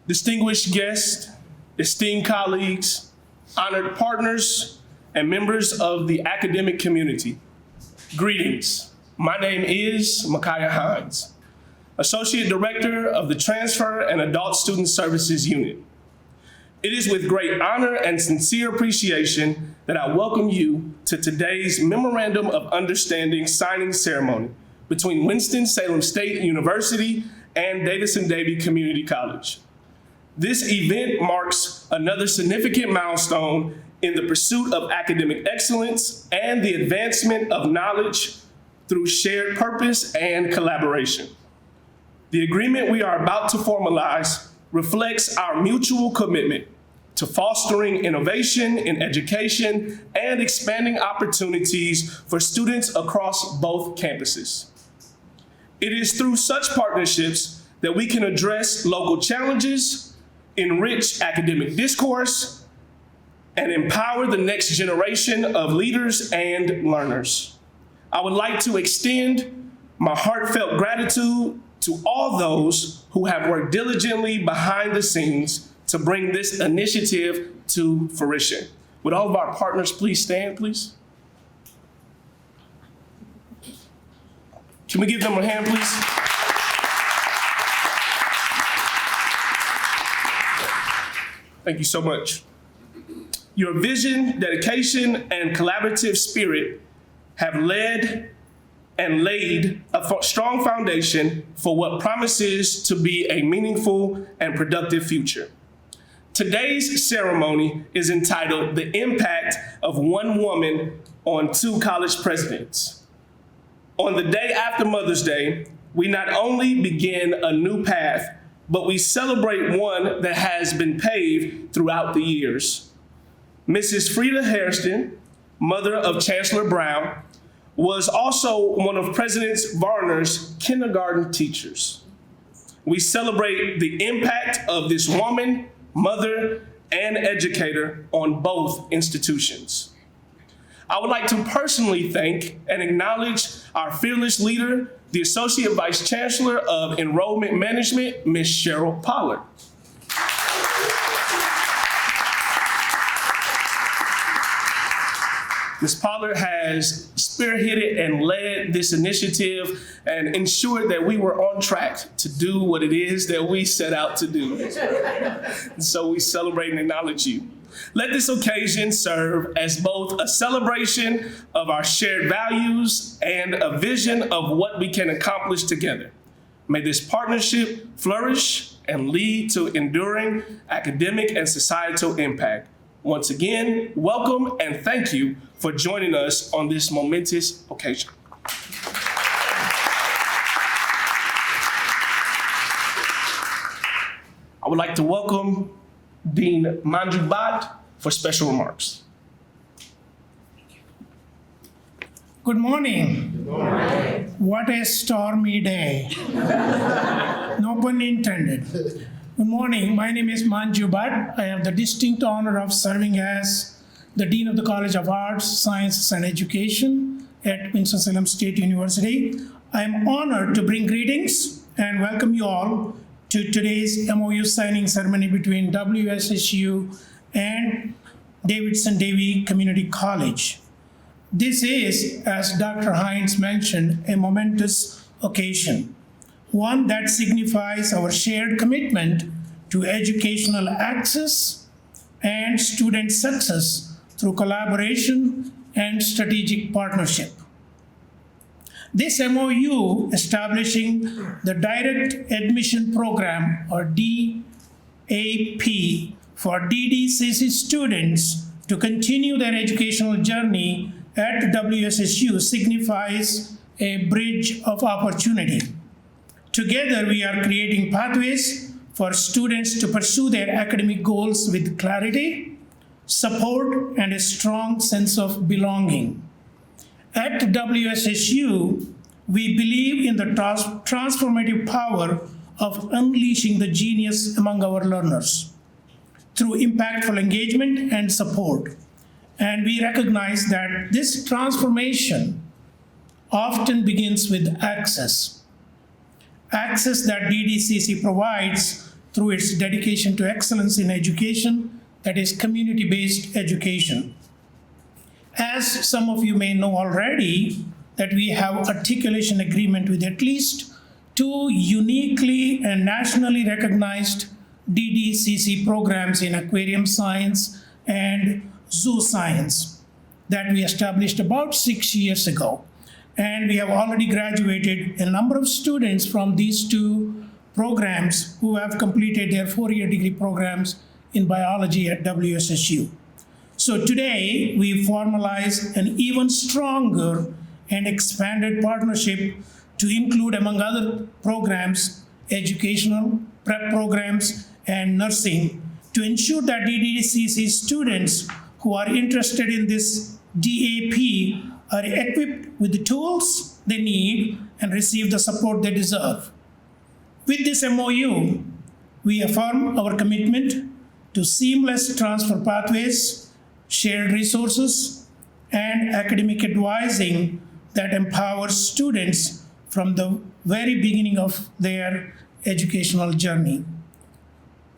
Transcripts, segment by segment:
distinguished guests, esteemed colleagues, honored partners, and members of the academic community. Greetings. My name is Micaiah Hines, Associate Director of the Transfer and Adult Student Services Unit. It is with great honor and sincere appreciation that I welcome you to today's Memorandum of Understanding signing ceremony between Winston-Salem State University and Davidson Davie Community College. This event marks another significant milestone in the pursuit of academic excellence and the advancement of knowledge through shared purpose and collaboration. The agreement we are about to formalize reflects our mutual commitment to fostering innovation in education and expanding opportunities for students across both campuses. It is through such partnerships that we can address local challenges, enrich academic discourse, and empower the next generation of leaders and learners. I would like to extend my heartfelt gratitude to all those who have worked diligently behind the scenes to bring this initiative to fruition. Would all of our partners please stand, please? Can we give them a hand, please? Thank you so much. Your vision, dedication, and collaborative spirit have led and laid a strong foundation for what promises to be a meaningful and productive future. Today's ceremony is entitled The Impact of One Woman on Two College Presidents. On the day after Mother's Day, we not only begin a new path, but we celebrate one that has been paved throughout the years. Mrs. Frida Hairston, mother of Chancellor Brown, was also one of President Varner's kindergarten teachers. We celebrate the impact of this woman, mother, and educator on both institutions. I would like to personally thank and acknowledge our fearless leader, the Associate Vice Chancellor of Enrollment Management, Ms. Cheryl Pollard. Ms. Pollard has spearheaded and led this initiative and ensured that we were on track to do what it is that we set out to do. And so we celebrate and acknowledge you. Let this occasion serve as both a celebration of our shared values and a vision of what we can accomplish together. May this partnership flourish and lead to enduring academic and societal impact. Once again, welcome and thank you for joining us on this momentous occasion. I would like to welcome Dean Manju Bhatt for special remarks. Good morning. Good morning. What a stormy day. No pun intended. Good morning. My name is Manju Bhatt. I have the distinct honor of serving as the Dean of the College of Arts, Sciences, and Education at Winston-Salem State University. I am honored to bring greetings and welcome you all to today's MOU signing ceremony between WSSU and Davidson Davie Community College. This is, as Dr. Hines mentioned, a momentous occasion, one that signifies our shared commitment to educational access and student success through collaboration and strategic partnership. This MOU establishing the Direct Admission Program, or DAP, for DDCC students to continue their educational journey at WSSU signifies a bridge of opportunity. Together, we are creating pathways for students to pursue their academic goals with clarity, support, and a strong sense of belonging. At WSSU, we believe in the transformative power of unleashing the genius among our learners through impactful engagement and support. And we recognize that this transformation often begins with access. Access that DDCC provides through its dedication to excellence in education, that is community-based education. As some of you may know already, that we have articulation agreement with at least 2 uniquely and nationally recognized DDCC programs in aquarium science and zoo science that we established about 6 years ago. And we have already graduated a number of students from these 2 programs who have completed their 4-year degree programs in biology at WSSU. So today, we formalize an even stronger and expanded partnership to include, among other programs, educational, prep programs, and nursing, to ensure that DDCC students who are interested in this DAP are equipped with the tools they need and receive the support they deserve. With this MOU, we affirm our commitment to seamless transfer pathways, shared resources, and academic advising that empowers students from the very beginning of their educational journey.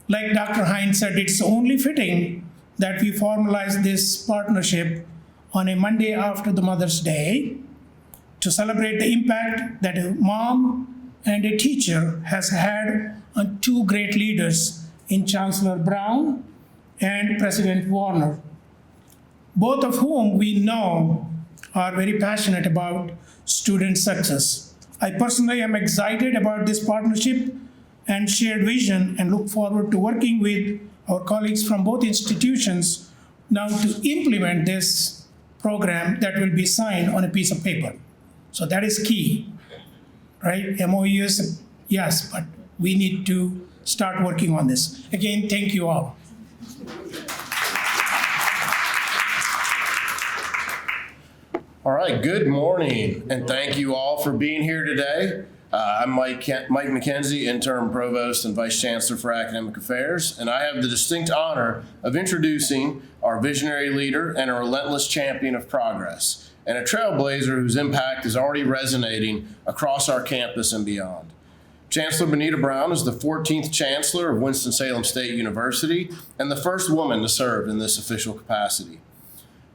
Like Dr. Hines said, it's only fitting that we formalize this partnership on a Monday after the Mother's Day to celebrate the impact that a mom and a teacher has had on 2 great leaders in Chancellor Brown and President Warner, both of whom we know are very passionate about student success. I personally am excited about this partnership and shared vision and look forward to working with our colleagues from both institutions now to implement this program that will be signed on a piece of paper. So that is key, right? MOUs, yes, but we need to start working on this. Again, thank you all. All right, good morning, and thank you all for being here today. I'm Mike McKenzie, Interim Provost and Vice Chancellor for Academic Affairs, and I have the distinct honor of introducing our visionary leader and a relentless champion of progress, and a trailblazer whose impact is already resonating across our campus and beyond. Chancellor Benita Brown is the 14th Chancellor of Winston-Salem State University and the first woman to serve in this official capacity.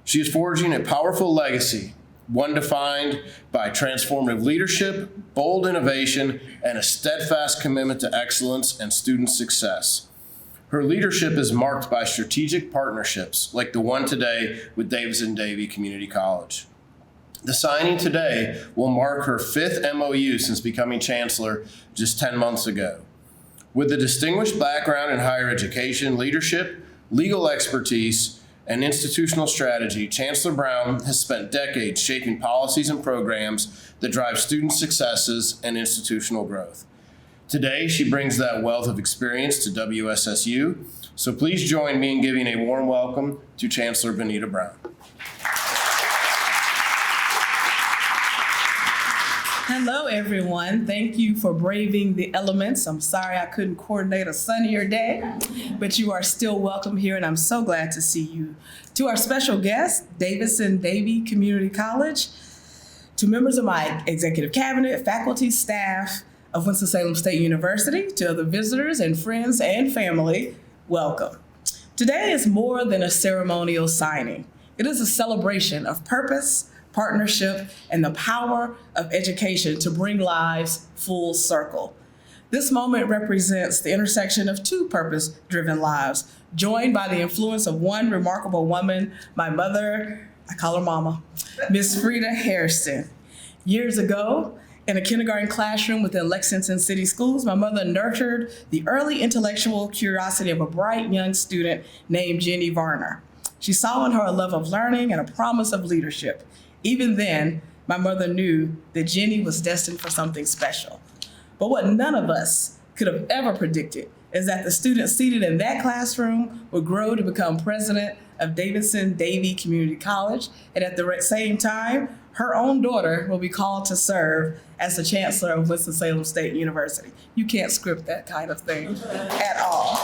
She is forging a powerful legacy, one defined by transformative leadership, bold innovation, and a steadfast commitment to excellence and student success. Her leadership is marked by strategic partnerships like the one today with Davidson Davie Community College. The signing today will mark her 5th MOU since becoming chancellor just 10 months ago. With a distinguished background in higher education, leadership, legal expertise, and institutional strategy, Chancellor Brown has spent decades shaping policies and programs that drive student successes and institutional growth. Today, she brings that wealth of experience to WSSU, so please join me in giving a warm welcome to Chancellor Benita Brown. Hello, everyone. Thank you for braving the elements. I'm sorry I couldn't coordinate a sunnier day, but you are still welcome here, and I'm so glad to see you. To our special guest, Davidson Davie Community College, to members of my executive cabinet, faculty, staff of Winston-Salem State University, to other visitors and friends and family, welcome. Today is more than a ceremonial signing. It is a celebration of purpose, partnership, and the power of education to bring lives full circle. This moment represents the intersection of 2 purpose-driven lives, joined by the influence of one remarkable woman, my mother, I call her Mama, Miss Frida Hairston. Years ago, in a kindergarten classroom within Lexington City Schools, my mother nurtured the early intellectual curiosity of a bright young student named Jenny Varner. She saw in her a love of learning and a promise of leadership. Even then, my mother knew that Jenny was destined for something special. But what none of us could have ever predicted is that the student seated in that classroom would grow to become president of Davidson Davie Community College, and at the same time, her own daughter will be called to serve as the chancellor of Winston-Salem State University. You can't script that kind of thing at all.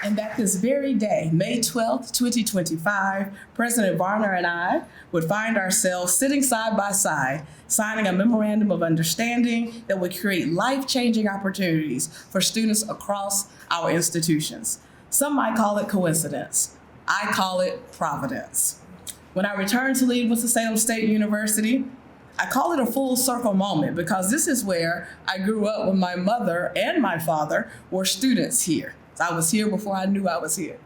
And that this very day, May 12th, 2025, President Varner and I would find ourselves sitting side by side, signing a memorandum of understanding that would create life-changing opportunities for students across our institutions. Some might call it coincidence. I call it providence. When I returned to lead Winston-Salem State University, I call it a full circle moment because this is where I grew up when my mother and my father were students here. I was here before I knew I was here.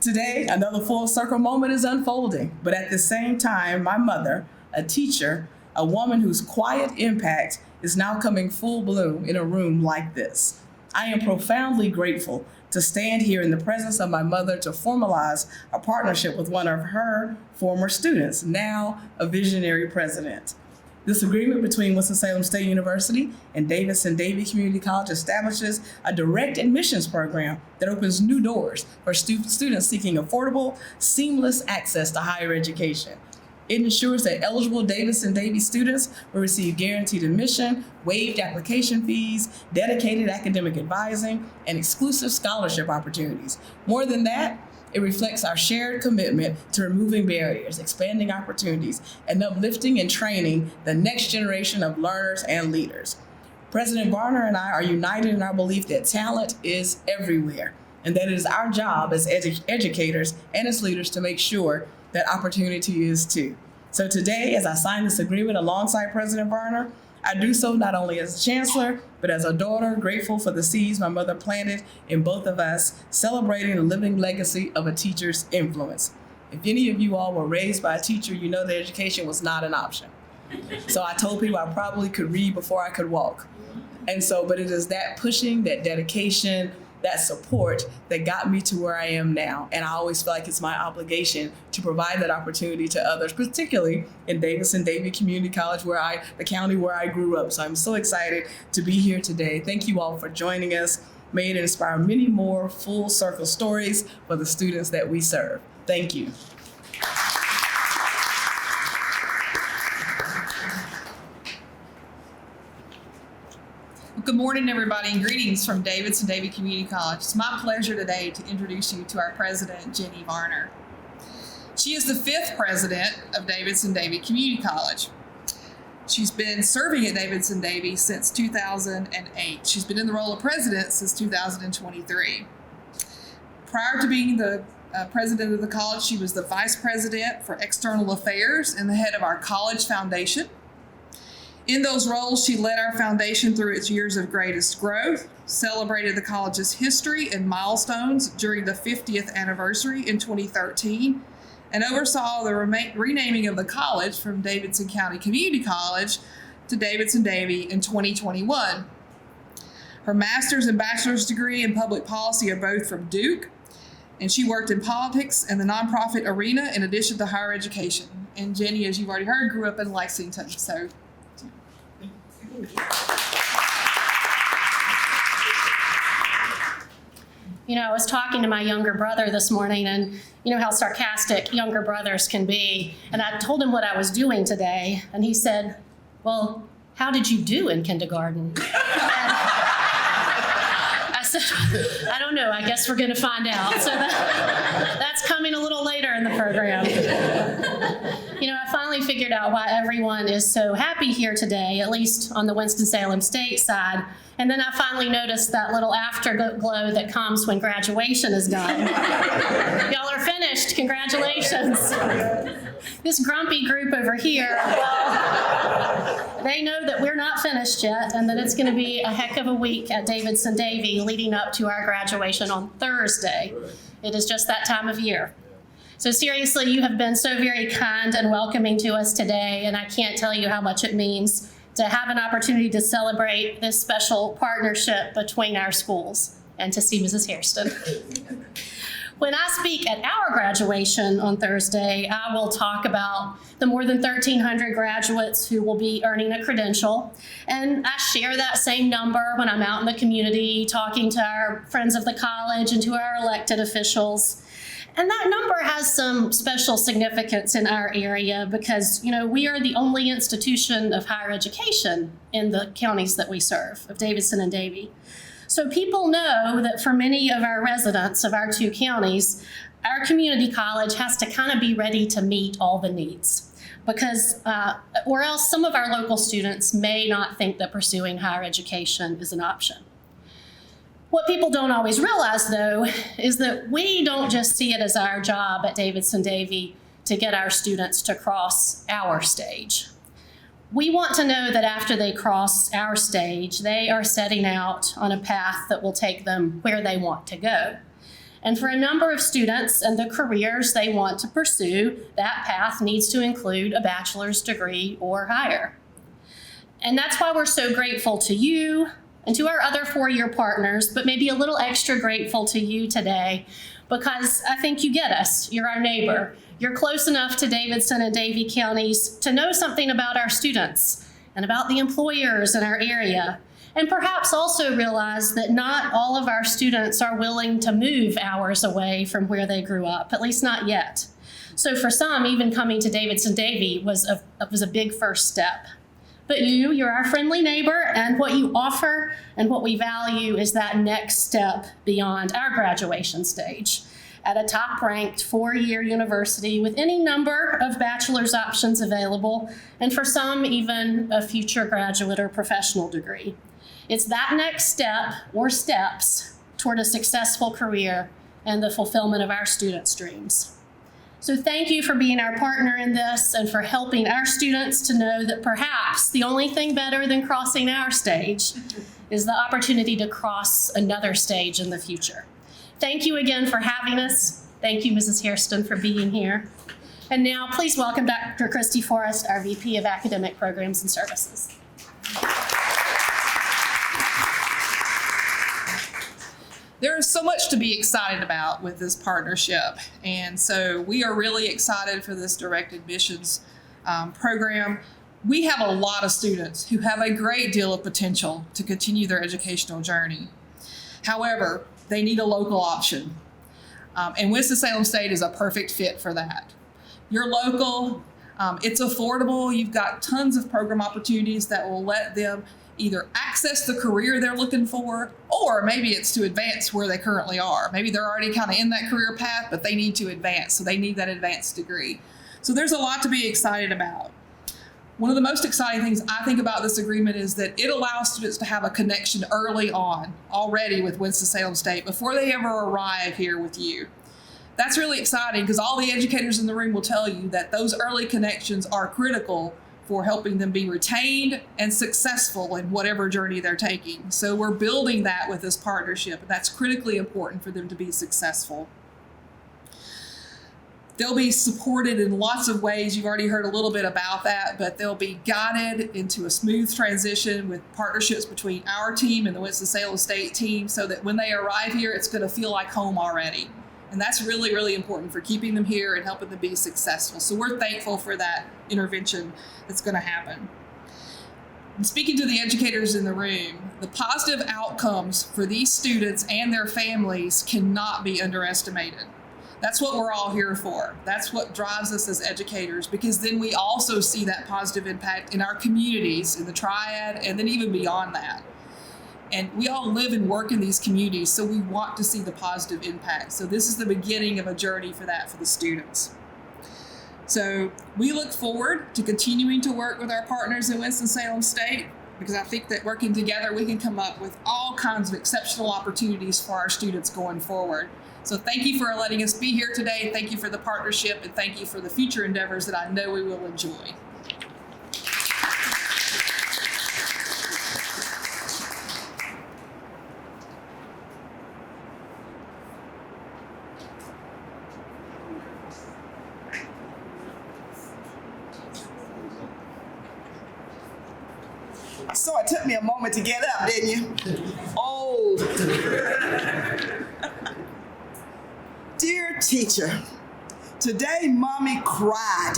Today, another full circle moment is unfolding, but at the same time, my mother, a teacher, a woman whose quiet impact is now coming full bloom in a room like this. I am profoundly grateful to stand here in the presence of my mother to formalize a partnership with one of her former students, now a visionary president. This agreement between Winston-Salem State University and Davidson Davie Community College establishes a direct admissions program that opens new doors for students seeking affordable, seamless access to higher education. It ensures that eligible Davidson Davie students will receive guaranteed admission, waived application fees, dedicated academic advising, and exclusive scholarship opportunities. More than that, it reflects our shared commitment to removing barriers, expanding opportunities, and uplifting and training the next generation of learners and leaders. President Varner and I are united in our belief that talent is everywhere, and that it is our job as educators and as leaders to make sure that opportunity is too. So today, as I sign this agreement alongside President Varner, I do so not only as a chancellor, but as a daughter, grateful for the seeds my mother planted in both of us, celebrating the living legacy of a teacher's influence. If any of you all were raised by a teacher, you know that education was not an option. So I told people I probably could read before I could walk. But it is that pushing, that dedication, that support that got me to where I am now. And I always feel like it's my obligation to provide that opportunity to others, particularly in Davidson Davie Community College, the county where I grew up. So I'm so excited to be here today. Thank you all for joining us. May it inspire many more full circle stories for the students that we serve. Thank you. Good morning, everybody, and greetings from Davidson Davie Community College. It's my pleasure today to introduce you to our president, Jenny Varner. She is the 5th president of Davidson Davie Community College. She's been serving at Davidson Davie since 2008. She's been in the role of president since 2023. Prior to being the president of the college, she was the vice president for external affairs and the head of our college foundation. In those roles, she led our foundation through its years of greatest growth, celebrated the college's history and milestones during the 50th anniversary in 2013, and oversaw the renaming of the college from Davidson County Community College to Davidson Davie in 2021. Her master's and bachelor's degree in public policy are both from Duke, and she worked in politics and the nonprofit arena in addition to higher education. And Jenny, as you've already heard, grew up in Lexington, so. I was talking to my younger brother this morning, and you know how sarcastic younger brothers can be. And I told him what I was doing today, and he said, "Well, how did you do in kindergarten?" And I said, "I don't know. I guess we're going to find out." So that's coming a little later in the program. I finally figured out why everyone is so happy here today, at least on the Winston-Salem State side. And then I finally noticed that little afterglow that comes when graduation is done. Y'all are finished. Congratulations. This grumpy group over here, well, they know that we're not finished yet and that it's going to be a heck of a week at Davidson Davie leading up to our graduation on Thursday. It is just that time of year. So seriously, you have been so very kind and welcoming to us today, and I can't tell you how much it means to have an opportunity to celebrate this special partnership between our schools and to see Mrs. Hairston. When I speak at our graduation on Thursday, I will talk about the more than 1,300 graduates who will be earning a credential. And I share that same number when I'm out in the community talking to our friends of the college and to our elected officials. And that number has some special significance in our area because, we are the only institution of higher education in the counties that we serve, of Davidson and Davie. So people know that for many of our residents of our 2 counties, our community college has to kind of be ready to meet all the needs, because or else some of our local students may not think that pursuing higher education is an option. What people don't always realize, though, is that we don't just see it as our job at Davidson Davie to get our students to cross our stage. We want to know that after they cross our stage, they are setting out on a path that will take them where they want to go. And for a number of students and the careers they want to pursue, that path needs to include a bachelor's degree or higher. And that's why we're so grateful to you and to our other 4-year partners, but maybe a little extra grateful to you today, because I think you get us. You're our neighbor. You're close enough to Davidson and Davie counties to know something about our students and about the employers in our area, and perhaps also realize that not all of our students are willing to move hours away from where they grew up, at least not yet. So for some, even coming to Davidson Davie was a big first step. But you're our friendly neighbor, and what you offer and what we value is that next step beyond our graduation stage at a top-ranked 4-year university with any number of bachelor's options available, and for some, even a future graduate or professional degree. It's that next step or steps toward a successful career and the fulfillment of our students' dreams. So thank you for being our partner in this and for helping our students to know that perhaps the only thing better than crossing our stage is the opportunity to cross another stage in the future. Thank you again for having us. Thank you, Mrs. Hairston, for being here. And now please welcome Dr. Christy Forrest, our VP of Academic Programs and Services. There is so much to be excited about with this partnership, and so we are really excited for this direct admissions program. We have a lot of students who have a great deal of potential to continue their educational journey. However, they need a local option, and Winston-Salem State is a perfect fit for that. You're local, it's affordable, you've got tons of program opportunities that will let them either access the career they're looking for, or maybe it's to advance where they currently are. Maybe they're already kind of in that career path, but they need to advance, so they need that advanced degree. So there's a lot to be excited about. One of the most exciting things I think about this agreement is that it allows students to have a connection early on, already with Winston-Salem State, before they ever arrive here with you. That's really exciting because all the educators in the room will tell you that those early connections are critical for helping them be retained and successful in whatever journey they're taking. So we're building that with this partnership, and that's critically important for them to be successful. They'll be supported in lots of ways. You've already heard a little bit about that, but they'll be guided into a smooth transition with partnerships between our team and the Winston-Salem State team so that when they arrive here, it's going to feel like home already. And that's really, really important for keeping them here and helping them be successful. So we're thankful for that intervention that's going to happen. And speaking to the educators in the room, the positive outcomes for these students and their families cannot be underestimated. That's what we're all here for. That's what drives us as educators, because then we also see that positive impact in our communities, in the triad, and then even beyond that. And we all live and work in these communities, so we want to see the positive impact. So this is the beginning of a journey for that for the students. So we look forward to continuing to work with our partners in Winston-Salem State, because I think that working together, we can come up with all kinds of exceptional opportunities for our students going forward. So thank you for letting us be here today. Thank you for the partnership, and thank you for the future endeavors that I know we will enjoy. So it took me a moment to get up, didn't you? Oh. Dear teacher, today Mommy cried.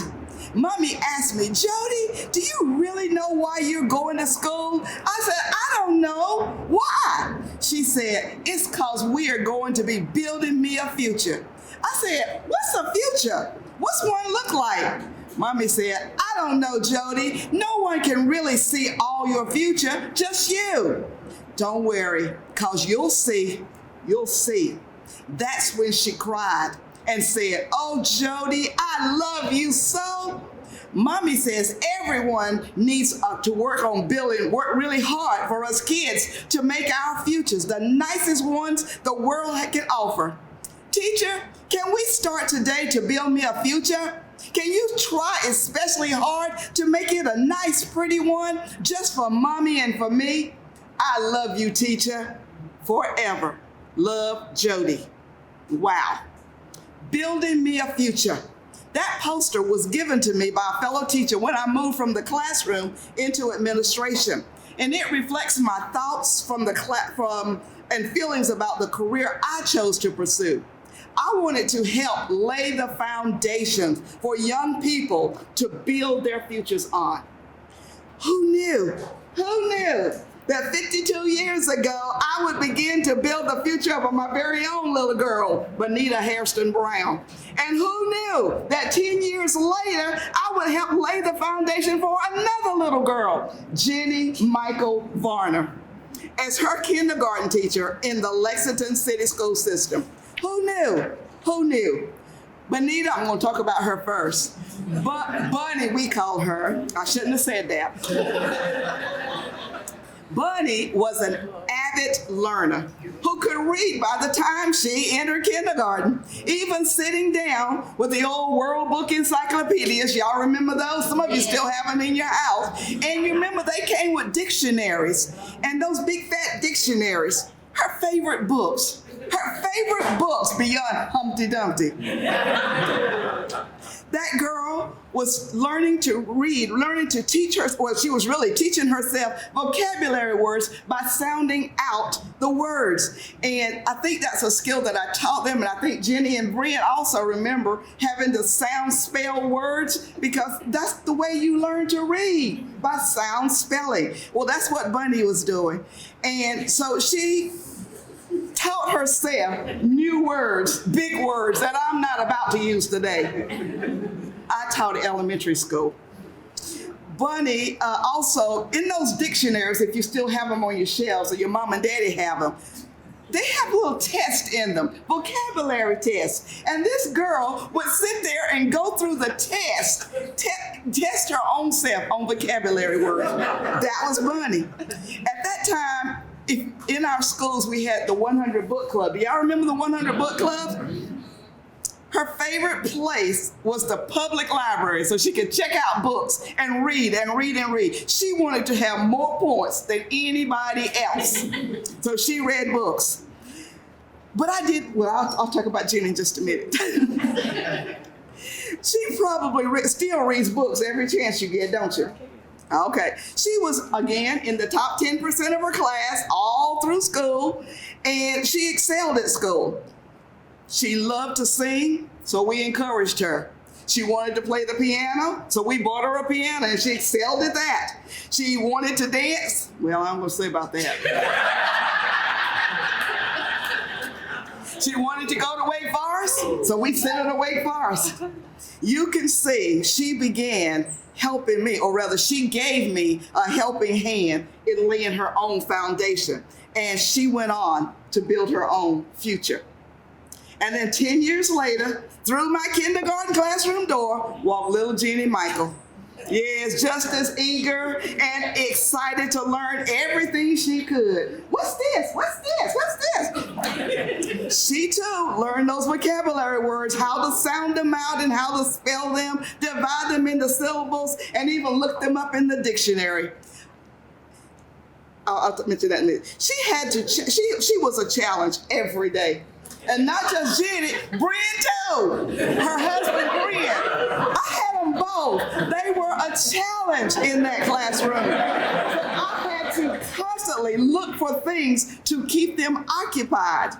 Mommy asked me, Jody, do you really know why you're going to school? I said, I don't know. Why? She said, it's because we are going to be building me a future. I said, what's a future? What's one look like? Mommy said, I don't know, Jody. No one can really see all your future, just you. Don't worry, because you'll see. That's when she cried and said, "Oh, Jody, I love you so." Mommy says everyone needs to work really hard for us kids to make our futures the nicest ones the world can offer. Teacher, can we start today to build me a future? Can you try especially hard to make it a nice, pretty one just for Mommy and for me? I love you, teacher, forever. Love, Jody. Wow. Building me a future. That poster was given to me by a fellow teacher when I moved from the classroom into administration. And it reflects my thoughts and feelings about the career I chose to pursue. I wanted to help lay the foundation for young people to build their futures on. Who knew that 52 years ago, I would begin to build the future of my very own little girl, Bonita Hairston Brown. And who knew that 10 years later, I would help lay the foundation for another little girl, Jenny Michael Varner, as her kindergarten teacher in the Lexington City School System. Who knew? Bonita, I'm going to talk about her first. But Bunny, we call her. I shouldn't have said that. Bunny was an avid learner who could read by the time she entered kindergarten, even sitting down with the old World Book encyclopedias. Y'all remember those? Some of you still have them in your house. And you remember they came with dictionaries, and those big fat dictionaries. Her favorite books beyond Humpty Dumpty. That girl was learning to read, learning to teach her, well, she was really teaching herself vocabulary words by sounding out the words. And I think that's a skill that I taught them. And I think Jenny and Brian also remember having to sound spell words, because that's the way you learn to read, by sound spelling. Well, that's what Bunny was doing. And so she taught herself new words, big words that I'm not about to use today. I taught at elementary school. Bunny also, in those dictionaries, if you still have them on your shelves or your mom and daddy have them, they have little tests in them, vocabulary tests. And this girl would sit there and go through the test her own self on vocabulary words. That was Bunny. At that time, in our schools, we had the 100 Book Club. Do y'all remember the 100 Book Club? Her favorite place was the public library, so she could check out books and read and read and read. She wanted to have more points than anybody else, so she read books. But I'll talk about Jenny in just a minute. She probably still reads books every chance you get, don't you? Okay. She was, again, in the top 10% of her class all through school, and she excelled at school. She loved to sing, so we encouraged her. She wanted to play the piano, so we bought her a piano, and she excelled at that. She wanted to dance. Well, I'm going to say about that. She wanted to go to Wake Forest, so we sent her to Wake Forest. You can see she began helping me, or rather she gave me a helping hand in laying her own foundation. And she went on to build her own future. And then 10 years later, through my kindergarten classroom door, walked little Jenny Michael. Yes, just as eager and excited to learn everything she could. What's this? What's this? What's this? She too learned those vocabulary words, how to sound them out and how to spell them, divide them into syllables, and even look them up in the dictionary. I'll mention that in a minute. She was a challenge every day. And not just Jenny, Brian too. Her husband, Brian. I had them both. They were a challenge in that classroom. I had to constantly look for things to keep them occupied.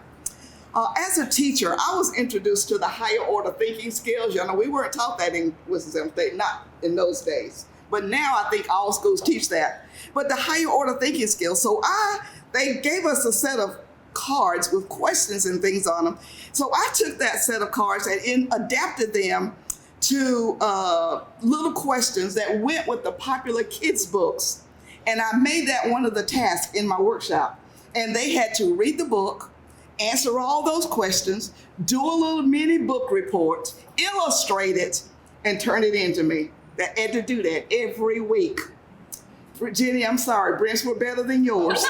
As a teacher, I was introduced to the higher order thinking skills. You know, we weren't taught that in Winston-Salem State, not in those days. But now I think all schools teach that. But the higher order thinking skills. So they gave us a set of cards with questions and things on them. So I took that set of cards and adapted them to little questions that went with the popular kids books. And I made that one of the tasks in my workshop. And they had to read the book, answer all those questions, do a little mini book report, illustrate it, and turn it in to me. They had to do that every week. Jenny, I'm sorry, Brent's were better than yours.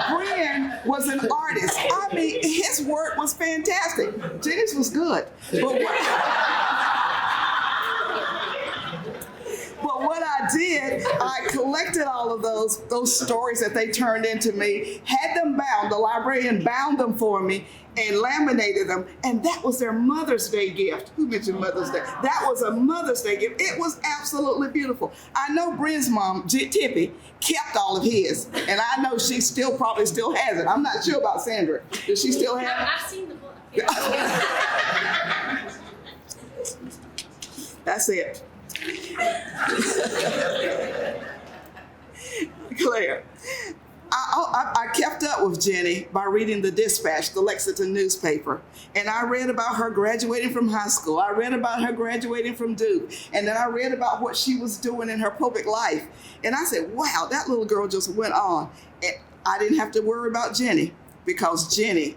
Brent was an artist. I mean, his work was fantastic. Jenny's was good. But what I did, I collected all of those stories that they turned into me, had them bound, the librarian bound them for me, and laminated them, and that was their Mother's Day gift. Who mentioned Mother's Day? That was a Mother's Day gift. It was absolutely beautiful. I know Bryn's mom, Tippy, kept all of his, and I know she probably still has it. I'm not sure about Sandra. Does she still have it? I've seen the book. That's it. Claire, I kept up with Jenny by reading the Dispatch, the Lexington newspaper, and I read about her graduating from high school. I read about her graduating from Duke, and then I read about what she was doing in her public life. And I said, wow, that little girl just went on. And I didn't have to worry about Jenny because Jenny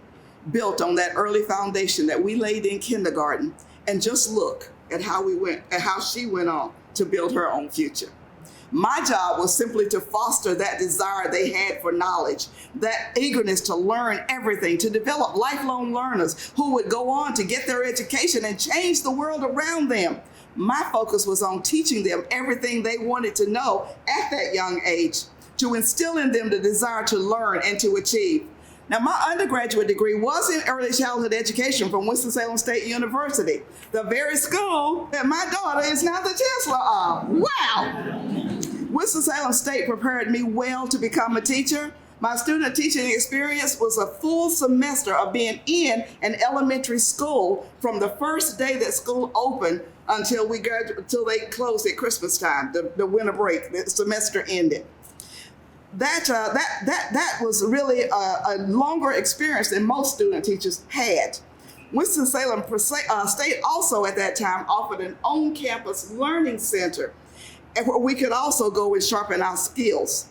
built on that early foundation that we laid in kindergarten. And just look at how she went on to build her own future. My job was simply to foster that desire they had for knowledge, that eagerness to learn everything, to develop lifelong learners who would go on to get their education and change the world around them. My focus was on teaching them everything they wanted to know at that young age, to instill in them the desire to learn and to achieve. Now, my undergraduate degree was in early childhood education from Winston-Salem State University, the very school that my daughter is now the chancellor of. Wow! Winston-Salem State prepared me well to become a teacher. My student teaching experience was a full semester of being in an elementary school from the first day that school opened until they closed at Christmas time, the winter break, the semester ended. That was really a longer experience than most student teachers had. Winston-Salem State also at that time offered an on-campus learning center where we could also go and sharpen our skills.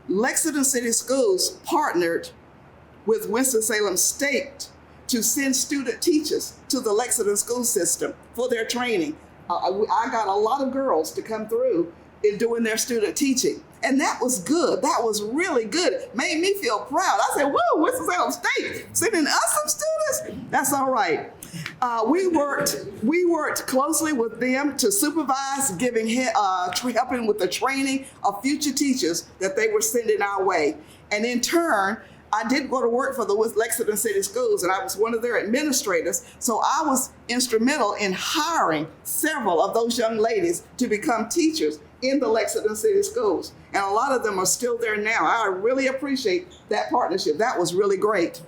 Lexington City Schools partnered with Winston-Salem State to send student teachers to the Lexington school system for their training. I got a lot of girls to come through in doing their student teaching. And that was good. That was really good. It made me feel proud. I said, whoa, Winston-Salem State sending us some students? That's all right. We worked closely with them to supervise, helping with the training of future teachers that they were sending our way. And in turn, I did go to work for the Lexington City Schools, and I was one of their administrators. So I was instrumental in hiring several of those young ladies to become teachers in the Lexington City Schools. And a lot of them are still there now. I really appreciate that partnership. That was really great.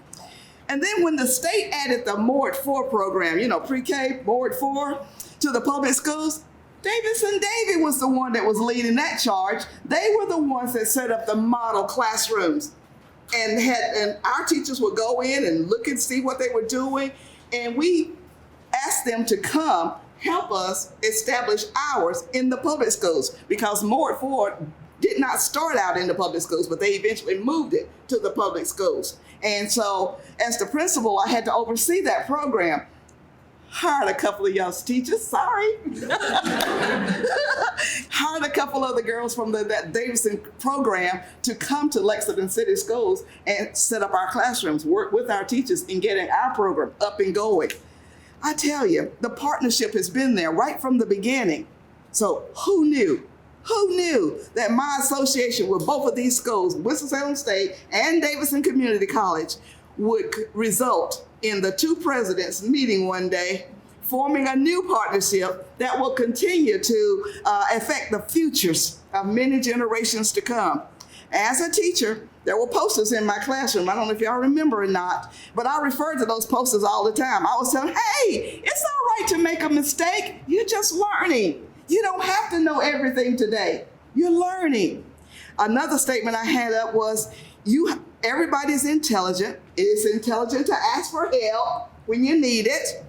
And then when the state added the MOU 4 program, pre-K, MOU 4, to the public schools, Davidson Davie was the one that was leading that charge. They were the ones that set up the model classrooms. And our teachers would go in and look and see what they were doing. And we asked them to come help us establish ours in the public schools, because MOU 4 did not start out in the public schools, but they eventually moved it to the public schools. And so as the principal, I had to oversee that program. Hired a couple of young teachers, sorry. Hired a couple of the girls from that Davidson program to come to Lexington City Schools and set up our classrooms, work with our teachers in getting our program up and going. I tell you, the partnership has been there right from the beginning. So who knew that my association with both of these schools, Winston-Salem State and Davidson Community College, would result in the two presidents meeting one day, forming a new partnership that will continue to affect the futures of many generations to come. As a teacher, there were posters in my classroom. I don't know if y'all remember or not, but I referred to those posters all the time. I was telling, hey, it's all right to make a mistake. You're just learning. You don't have to know everything today. You're learning. Another statement I had up was, everybody's intelligent. It is intelligent to ask for help when you need it,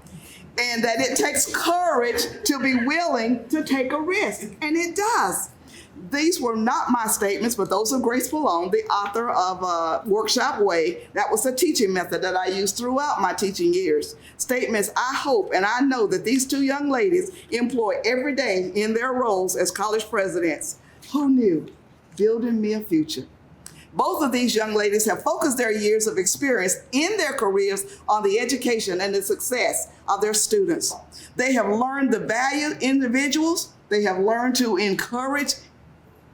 and that it takes courage to be willing to take a risk, and it does. These were not my statements, but those of Grace Pallone, the author of Workshop Way. That was a teaching method that I used throughout my teaching years. Statements I hope and I know that these two young ladies employ every day in their roles as college presidents. Who knew? Building me a future. Both of these young ladies have focused their years of experience in their careers on the education and the success of their students. They have learned to value individuals. They have learned to encourage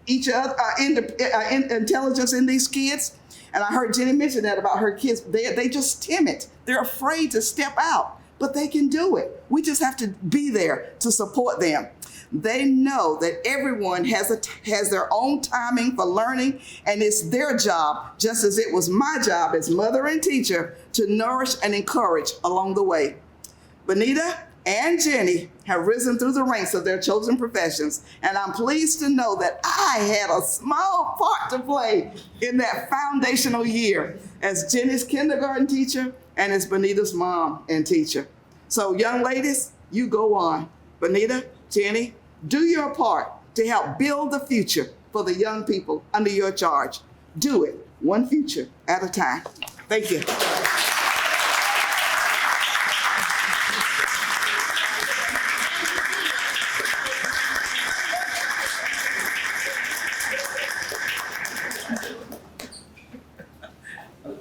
each other, intelligence in these kids. And I heard Jenny mention that about her kids. They just timid. They're afraid to step out, but they can do it. We just have to be there to support them. They know that everyone has their own timing for learning, and it's their job, just as it was my job as mother and teacher, to nourish and encourage along the way. Bonita and Jenny have risen through the ranks of their chosen professions, and I'm pleased to know that I had a small part to play in that foundational year as Jenny's kindergarten teacher and as Bonita's mom and teacher. So young ladies, you go on. Bonita, Jenny, do your part to help build the future for the young people under your charge. Do it one future at a time. Thank you.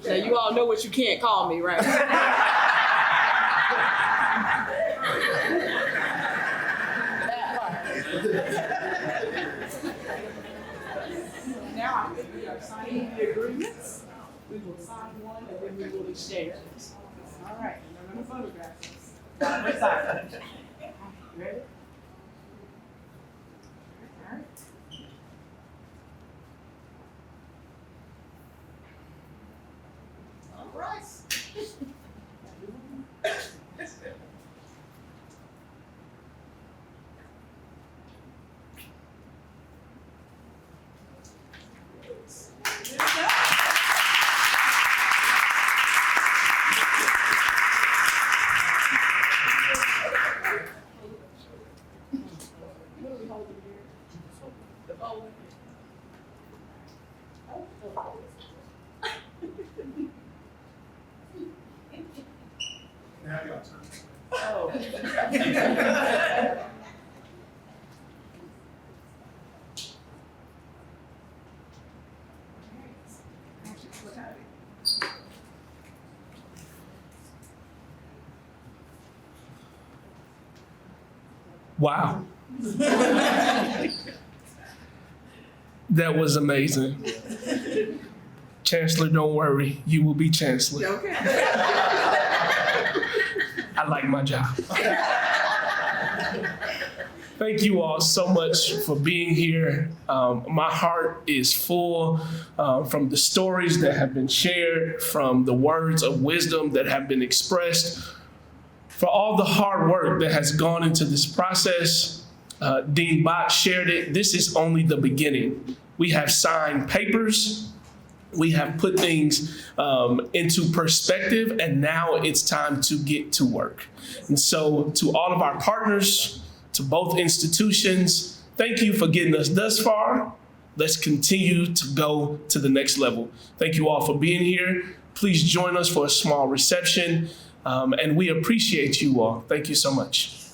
Now you all know what you can't call me, right? Now I think we are signing the agreements. We will sign one and then we will exchange it. All right, and I'm gonna photograph this. Let's sign. Ready? All right. All right. Wow. That was amazing. Chancellor, don't worry. You will be Chancellor. Okay. I like my job. Thank you all so much for being here. My heart is full from the stories that have been shared, from the words of wisdom that have been expressed, for all the hard work that has gone into this process. Dean Bott shared it. This is only the beginning. We have signed papers. We have put things into perspective, and now it's time to get to work. And so to all of our partners, to both institutions, thank you for getting us thus far. Let's continue to go to the next level. Thank you all for being here. Please join us for a small reception, and we appreciate you all. Thank you so much.